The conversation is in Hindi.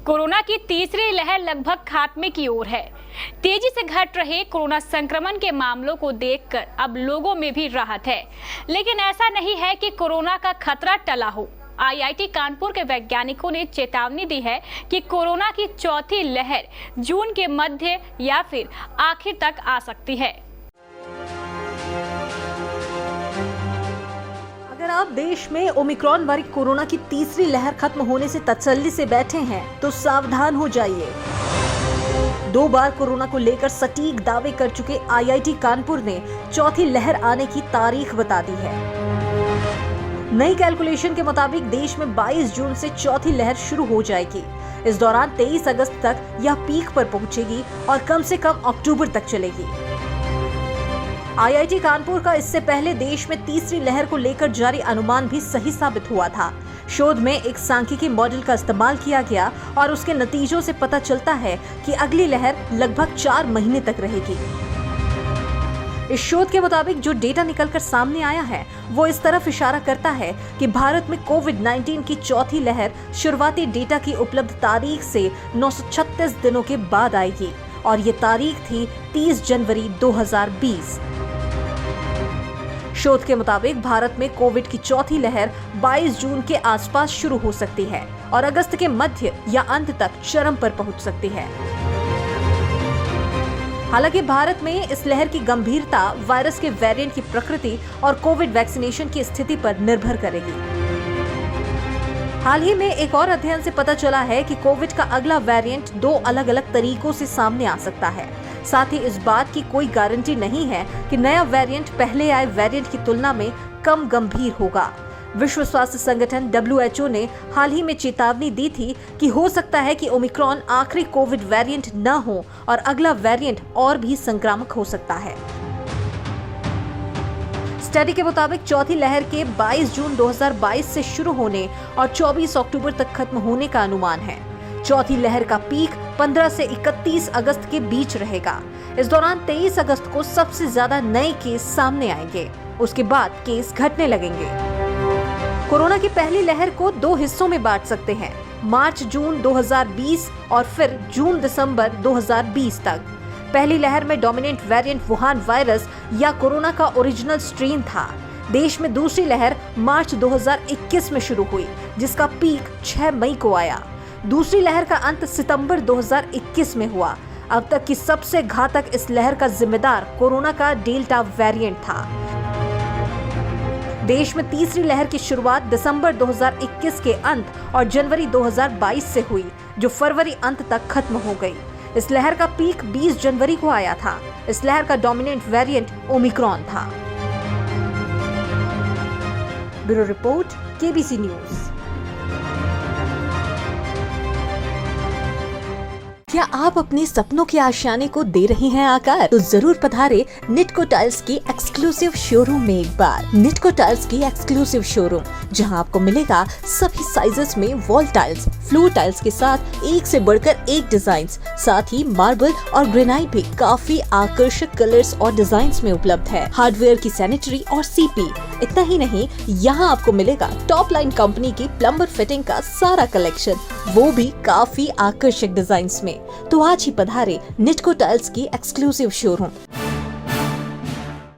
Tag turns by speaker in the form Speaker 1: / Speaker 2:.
Speaker 1: कोरोना की तीसरी लहर लगभग खात्मे की ओर है। तेजी से घट रहे कोरोना संक्रमण के मामलों को देखकर अब लोगों में भी राहत है, लेकिन ऐसा नहीं है कि कोरोना का खतरा टला हो। आईआईटी कानपुर के वैज्ञानिकों ने चेतावनी दी है कि कोरोना की चौथी लहर जून के मध्य या फिर आखिर तक आ सकती है।
Speaker 2: अगर आप देश में ओमिक्रॉन वाली कोरोना की तीसरी लहर खत्म होने से तसल्ली से बैठे हैं तो सावधान हो जाइए। 2 बार कोरोना को लेकर सटीक दावे कर चुके आईआईटी कानपुर ने चौथी लहर आने की तारीख बता दी है। नई कैलकुलेशन के मुताबिक देश में 22 जून से चौथी लहर शुरू हो जाएगी। इस दौरान 23 अगस्त तक यह पीक पर पहुंचेगी और कम से कम अक्टूबर तक चलेगी। आईआईटी कानपुर का इससे पहले देश में तीसरी लहर को लेकर जारी अनुमान भी सही साबित हुआ था। शोध में एक सांख्यिकी मॉडल का इस्तेमाल किया गया और उसके नतीजों से पता चलता है कि अगली लहर लगभग 4 महीने तक रहेगी। इस शोध के मुताबिक जो डेटा निकलकर सामने आया है वो इस तरफ इशारा करता है कि भारत में कोविड-19 की चौथी लहर शुरुआती डेटा की उपलब्ध तारीख से 936 दिनों के बाद आएगी और ये तारीख थी 30 जनवरी 2020। शोध के मुताबिक भारत में कोविड की चौथी लहर 22 जून के आसपास शुरू हो सकती है और अगस्त के मध्य या अंत तक चरम पर पहुंच सकती है। हालांकि भारत में इस लहर की गंभीरता वायरस के वेरिएंट की प्रकृति और कोविड वैक्सीनेशन की स्थिति पर निर्भर करेगी। हाल ही में एक और अध्ययन से पता चला है कि कोविड का अगला वेरिएंट 2 अलग-अलग तरीकों से सामने आ सकता है। साथ ही इस बात की कोई गारंटी नहीं है कि नया वेरिएंट पहले आए वेरिएंट की तुलना में कम गंभीर होगा। विश्व स्वास्थ्य संगठन WHO ने हाल ही में चेतावनी दी थी कि हो सकता है कि ओमिक्रॉन आखिरी कोविड वेरिएंट न हो और अगला वेरिएंट और भी संक्रामक हो सकता है। स्टडी के मुताबिक चौथी लहर के 22 जून 2022 से शुरू होने और 24 अक्टूबर तक खत्म होने का अनुमान है। चौथी लहर का पीक 15 से 31 अगस्त के बीच रहेगा। इस दौरान 23 अगस्त को सबसे ज्यादा नए केस सामने आएंगे। उसके बाद केस घटने लगेंगे। कोरोना की पहली लहर को 2 हिस्सों में बांट सकते हैं, मार्च-जून 2020 और फिर जून-दिसंबर 2020 तक। पहली लहर में डोमिनेंट वेरिएंट वुहान वायरस या कोरोना का ओरिजिनल स्ट्रेन था। देश में दूसरी लहर मार्च 2021 में शुरू हुई, जिसका पीक 6 मई को आया। दूसरी लहर का अंत सितंबर 2021 में हुआ। अब तक की सबसे घातक इस लहर का जिम्मेदार कोरोना का डेल्टा वेरिएंट था। देश में तीसरी लहर की शुरुआत दिसंबर 2021 के अंत और जनवरी 2022 से हुई, जो फरवरी अंत तक खत्म हो गई। इस लहर का पीक 20 जनवरी को आया था। इस लहर का डोमिनेंट वेरिएंट ओमिक्रॉन था। Bureau report, KBC news. क्या आप अपने सपनों के आशियाने को दे रहे हैं आकार? तो जरूर पधारे निटको टाइल्स की एक्सक्लूसिव शोरूम में एक बार। निटको टाइल्स की एक्सक्लूसिव शोरूम, जहां आपको मिलेगा सभी साइजेस में वॉल टाइल्स, फ्लोर टाइल्स के साथ एक से बढ़कर एक डिजाइन्स, साथ ही मार्बल और ग्रेनाइट भी काफी आकर्षक कलर्स और डिजाइन्स में उपलब्ध है। हार्डवेयर की सैनिटरी और सीपी। इतना ही नहीं, यहाँ आपको मिलेगा टॉप लाइन कंपनी की प्लम्बर फिटिंग का सारा कलेक्शन, वो भी काफी आकर्षक डिजाइन्स में। तो आज ही पधारे निटको टाइल्स की एक्सक्लूसिव शोरूम।